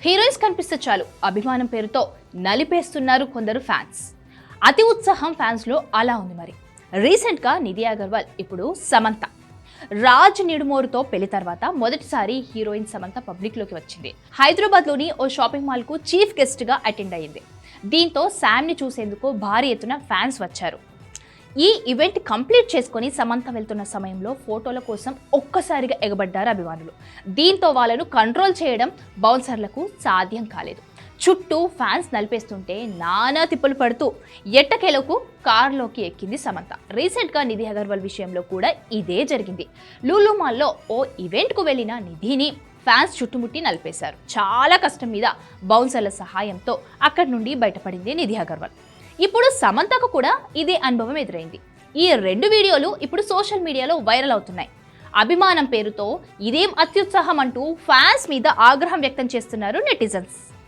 Heroines కనిపిస్తే చాలు అభిమానం పేరుతో నలిపేస్తున్నారు కొందరు ఫ్యాన్స్. అతి ఉత్సాహం ఫ్యాన్స్ లో అలా ఉంది మరి. రీసెంట్ గా నిధి అగర్వాల్, ఇప్పుడు సమంత. రాజ్ నిడుమోరుతో పెళ్లి తర్వాత మొదటిసారి హీరోయిన్ సమంత పబ్లిక్ లోకి వచ్చింది. హైదరాబాద్ లోని ఓ షాపింగ్ మాల్ కు చీఫ్ గెస్ట్ గా అటెండ్ అయ్యింది. దీంతో శామ్ ని చూసేందుకు భారీ ఎత్తున ఫ్యాన్స్ వచ్చారు. ఈ ఈవెంట్ కంప్లీట్ చేసుకుని సమంత వెళ్తున్న సమయంలో ఫోటోల కోసం ఒక్కసారిగా ఎగబడ్డారు అభిమానులు. దీంతో వాళ్ళను కంట్రోల్ చేయడం బౌన్సర్లకు సాధ్యం కాలేదు. చుట్టూ ఫ్యాన్స్ నలిపేస్తుంటే నానా తిప్పలు పడుతూ ఎట్టకేలకు కారులోకి ఎక్కింది సమంత. రీసెంట్గా నిధి అగర్వాల్ విషయంలో కూడా ఇదే జరిగింది. లూలు మాల్లో ఓ ఈవెంట్కు వెళ్ళిన నిధిని ఫ్యాన్స్ చుట్టుముట్టి నలిపేశారు. చాలా కష్టం మీద బౌన్సర్ల సహాయంతో అక్కడి నుండి బయటపడింది నిధి అగర్వాల్. ఇప్పుడు సమంతకు కూడా ఇదే అనుభవం ఎదురైంది. ఈ రెండు వీడియోలు ఇప్పుడు సోషల్ మీడియాలో వైరల్ అవుతున్నాయి. అభిమానం పేరుతో ఇదేం అత్యుత్సాహం అంటూ ఫ్యాన్స్ మీద ఆగ్రహం వ్యక్తం చేస్తున్నారు నెటిజన్స్.